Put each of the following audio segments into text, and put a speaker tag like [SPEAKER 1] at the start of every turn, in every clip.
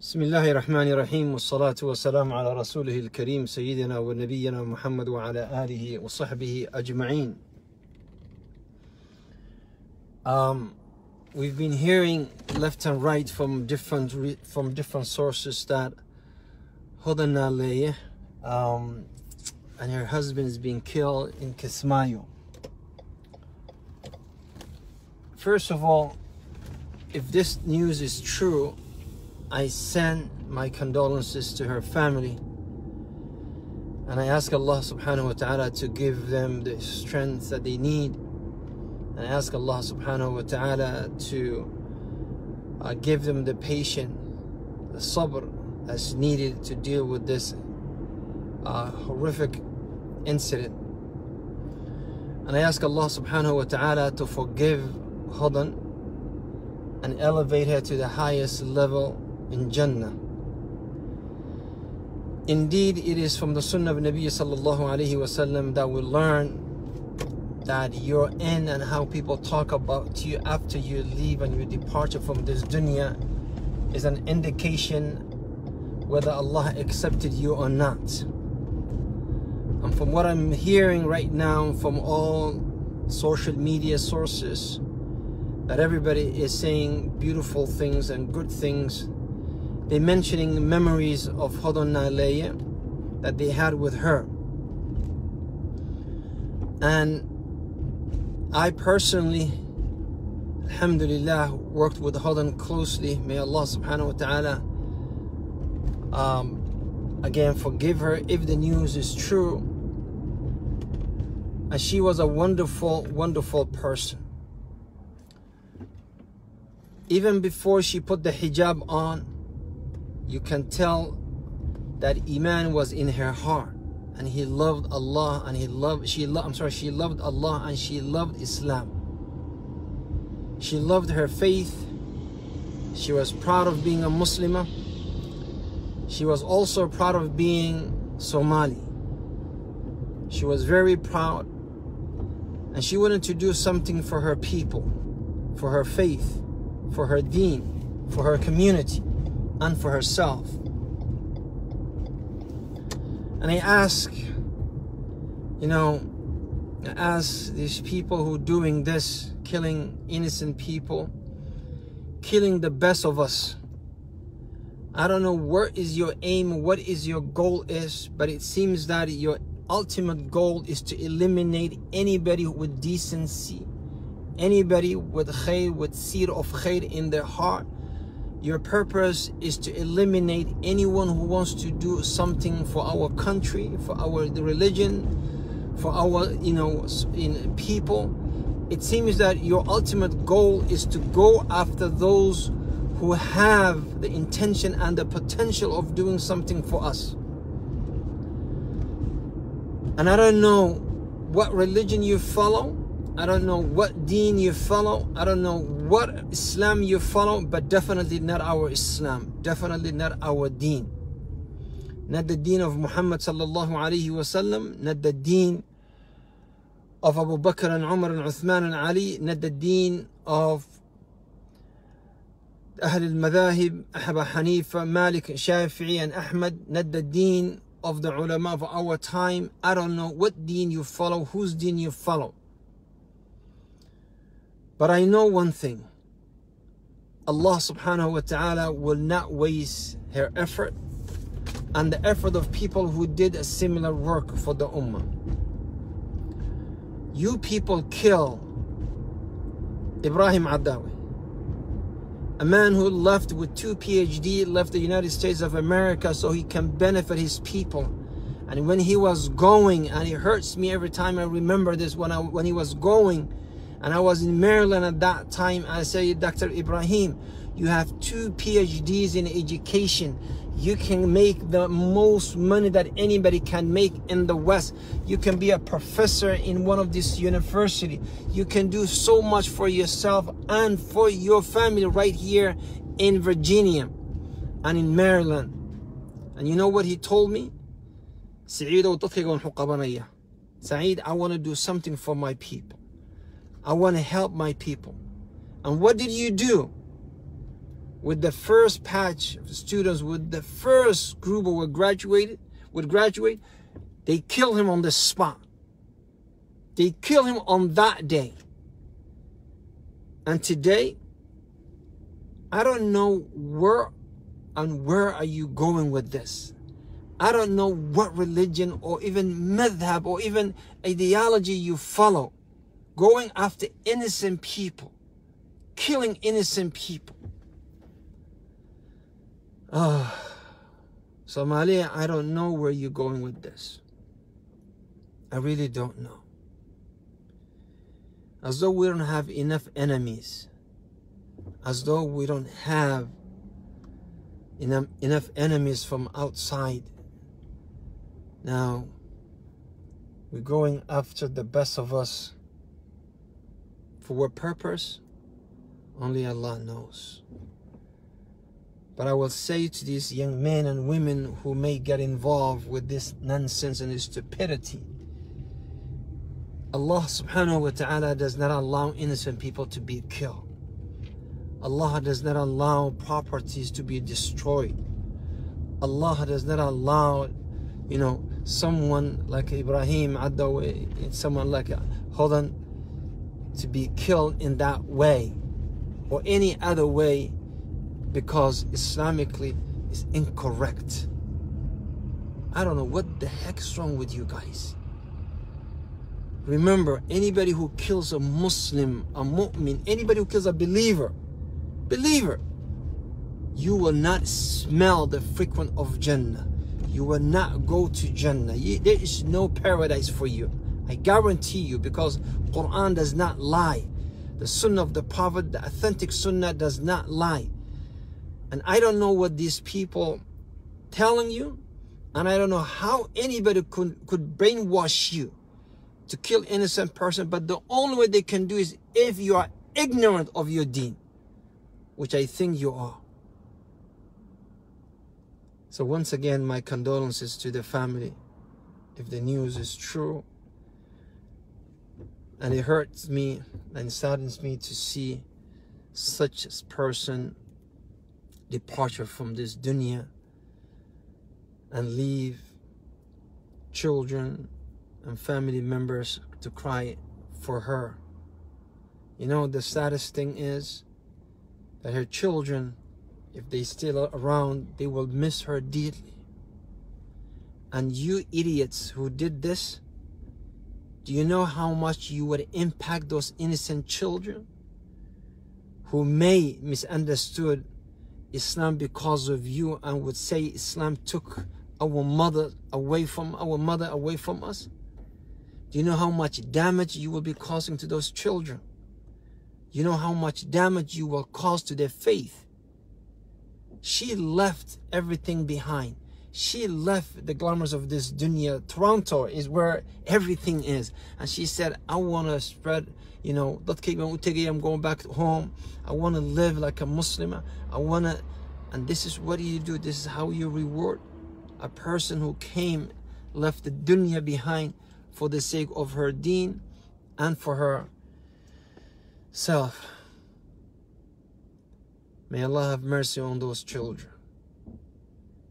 [SPEAKER 1] بسم الله الرحمن الرحيم والصلاة والسلام على رسوله الكريم سيدنا ونبينا محمد وعلى آله وصحبه أجمعين. We've been hearing left and right from different sources that Hodan Naleye and her husband is being killed in Kismayo. First of all, if this news is true, I send my condolences to her family, and I ask Allah subhanahu wa ta'ala to give them the strength that they need, and I ask Allah subhanahu wa ta'ala to give them the patience, the sabr that's needed to deal with this horrific incident. And I ask Allah subhanahu wa ta'ala to forgive Hodan and elevate her to the highest level in Jannah. Indeed, it is from the Sunnah of Nabi sallallahu alaihi wasallam that we learn that your end and how people talk about you after you leave and your departure from this dunya is an indication whether Allah accepted you or not. And from what I'm hearing right now from all social media sources, that everybody is saying beautiful things and good things. They're mentioning memories of Hodan Naleye that they had with her. And I personally, alhamdulillah, worked with Hodan closely. May Allah subhanahu wa ta'ala again forgive her if the news is true. And she was a wonderful, wonderful person. Even before she put the hijab on, you can tell that Iman was in her heart, and he loved Allah, and she loved Allah and she loved Islam. She loved her faith. She was proud of being a Muslimah. She was also proud of being Somali. She was very proud, and she wanted to do something for her people, for her faith, for her deen, for her community, and for herself. And I ask these people who are doing this, killing innocent people, killing the best of us. I don't know what is your aim, what is your goal is, but it seems that your ultimate goal is to eliminate anybody with decency, anybody with khair, with seed of khair in their heart. Your purpose is to eliminate anyone who wants to do something for our country, for our religion, for our people. It seems that your ultimate goal is to go after those who have the intention and the potential of doing something for us. And I don't know what religion you follow, I don't know what deen you follow, I don't know what Islam you follow, but definitely not our Islam, definitely not our deen. Not the deen of Muhammad sallallahu alaihi wasallam, not the deen of Abu Bakr and Umar and Uthman and Ali, not the deen of Ahl al-Madhahib, Abu Hanifa, Malik, Shafi'i and Ahmad, not the deen of the ulama of our time. I don't know what deen you follow, whose deen you follow. But I know one thing. Allah subhanahu wa ta'ala will not waste her effort and the effort of people who did a similar work for the ummah. You people kill Ibrahim Adawi, a man who left with 2 PhD, left the United States of America so he can benefit his people. And when he was going, and it hurts me every time I remember this, when he was going, and I was in Maryland at that time, I say, Dr. Ibrahim, you have 2 PhDs in education. You can make the most money that anybody can make in the West. You can be a professor in one of these universities. You can do so much for yourself and for your family right here in Virginia and in Maryland. And you know what he told me? Siciid, I want to do something for my people. I want to help my people. And what did you do? with the first batch of students, with the first group who would graduate, they kill him on the spot. They kill him on that day. And today, I don't know where are you going with this. I don't know what religion or even madhab or even ideology you follow, going after innocent people, killing innocent people. Somalia, I don't know where you're going with this. I really don't know. As though we don't have enough enemies. As though we don't have enough enemies from outside. Now, we're going after the best of us. For what purpose? Only Allah knows. But I will say to these young men and women who may get involved with this nonsense and this stupidity, Allah subhanahu wa ta'ala does not allow innocent people to be killed. Allah does not allow properties to be destroyed. Allah does not allow, you know, someone like Ibrahim Adawi, someone like Hodan to be killed in that way or any other way, because Islamically is incorrect. I don't know what the heck's wrong with you guys. Remember, anybody who kills a Muslim, a mu'min, anybody who kills a believer, you will not smell the fragrance of Jannah. You will not go to Jannah. There is no paradise for you. I guarantee you, because Quran does not lie. The Sunnah of the Prophet, the authentic Sunnah, does not lie. And I don't know what these people telling you, and I don't know how anybody could brainwash you to kill innocent person, but the only way they can do is if you are ignorant of your deen, which I think you are. So once again, my condolences to the family if the news is true. And it hurts me and saddens me to see such a person departure from this dunya and leave children and family members to cry for her. You know, the saddest thing is that her children, if they still around, they will miss her dearly. And you idiots who did this, do you know how much you would impact those innocent children who may misunderstood Islam because of you and would say Islam took our mother away from us? Do you know how much damage you will be causing to those children? You know how much damage you will cause to their faith? She left everything behind. She left the glamours of this dunya. Toronto is where everything is. And she said, I want to spread, you know, I'm going back home. I want to live like a Muslim. I want to, and this is what you do. This is how you reward a person who came, left the dunya behind for the sake of her deen and for her self. May Allah have mercy on those children.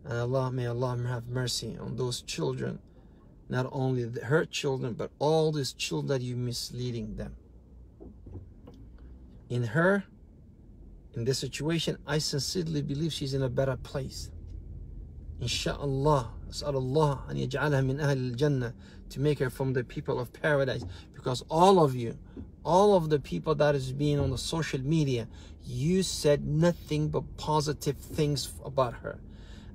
[SPEAKER 1] And may Allah have mercy on those children, not only her children, but all these children that you misleading them. In her, in this situation, I sincerely believe she's in a better place. Insha'Allah, as'alullah an yaj'alha min ahl al-jannah, to make her from the people of paradise. Because all of you, all of the people that is being on the social media, you said nothing but positive things about her.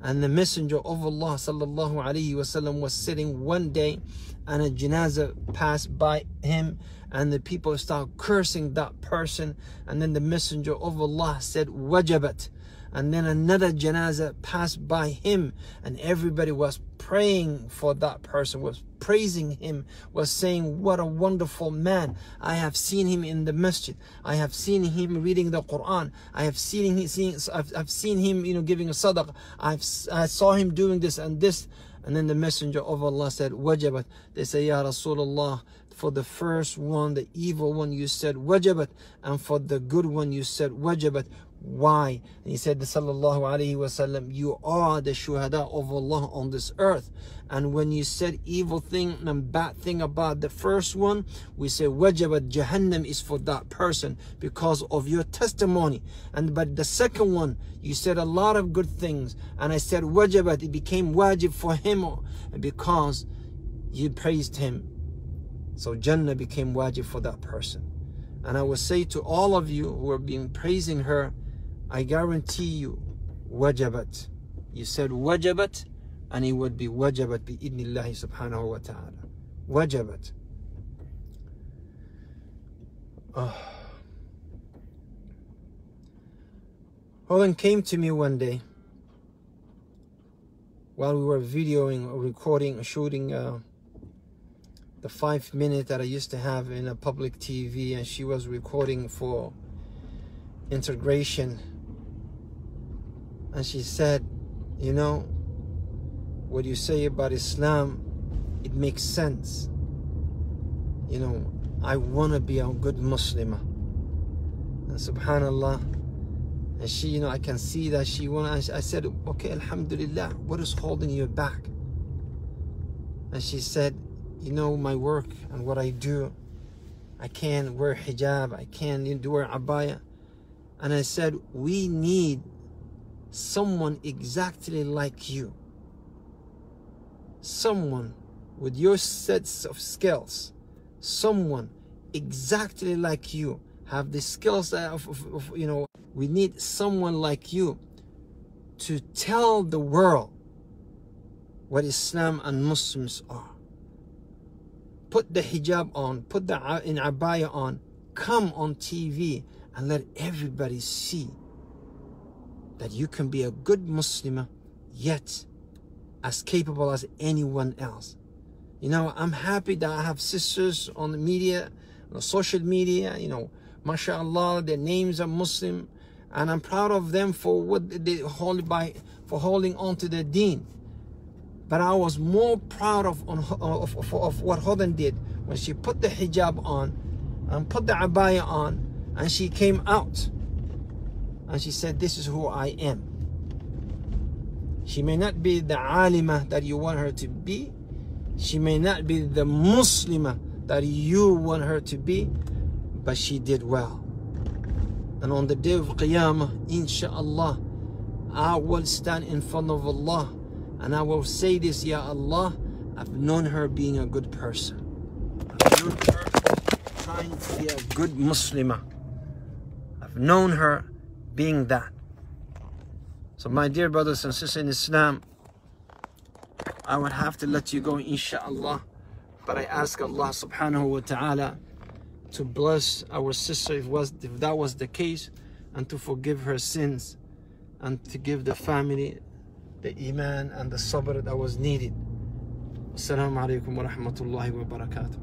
[SPEAKER 1] And the Messenger of Allah sallallahu alaihi wasallam was sitting one day, and a janazah passed by him, and the people start cursing that person, and then the Messenger of Allah said wajabat, and then another janazah passed by him, and everybody was praying for that person, was praising him, was saying, what a wonderful man. I have seen him in the masjid. I have seen him reading the Quran. I have seen him, you know, giving a sadaqah. I saw him doing this and this. And then the Messenger of Allah said, wajabat. They say, Ya Rasulullah, for the first one, the evil one, you said wajabat, and for the good one, you said wajabat. Why? And he said, sallallahu alayhi wasallam, you are the shuhada of Allah on this earth. And when you said evil thing and bad thing about the first one, we say wajabat jahannam is for that person because of your testimony. And but the second one, you said a lot of good things, and I said wajabat, it became wajib for him because you praised him. So Jannah became wajib for that person. And I will say to all of you who have been praising her, I guarantee you, wajabat. You said wajabat, and it would be wajabat bi-idnillahi subhanahu wa ta'ala. Wajabat. Hodan came to me one day while we were videoing, recording, shooting the 5 minutes that I used to have in a public TV, and she was recording for integration. And she said, you know, what you say about Islam, it makes sense. You know, I want to be a good Muslimah. And subhanallah, and she, you know, I can see that she wants. I said, okay, alhamdulillah, what is holding you back? And she said, you know, my work and what I do, I can't wear hijab, I can't wear abaya. And I said, we need someone exactly like you. Someone with your sets of skills. Someone exactly like you. Have the skills of you know, we need someone like you to tell the world what Islam and Muslims are. Put the hijab on, put the abaya on, come on TV and let everybody see that you can be a good Muslimah, yet as capable as anyone else. You know, I'm happy that I have sisters on the media, on social media, you know, mashallah, their names are Muslim, and I'm proud of them for what they hold by, for holding on to their deen. But I was more proud of what Hodan did when she put the hijab on and put the abaya on, and she came out and she said, this is who I am. She may not be the alima that you want her to be. She may not be the Muslimah that you want her to be, but she did well. And on the day of Qiyamah, inshallah, I will stand in front of Allah and I will say this, Ya Allah, I've known her being a good person. I've known her trying to be a good Muslimah. I've known her being that. So my dear brothers and sisters in Islam, I would have to let you go, inshallah. But I ask Allah subhanahu wa ta'ala to bless our sister if that was the case, and to forgive her sins, and to give the family the iman and the sabr that was needed. Assalamu alaikum wa rahmatullahi wa barakatuh.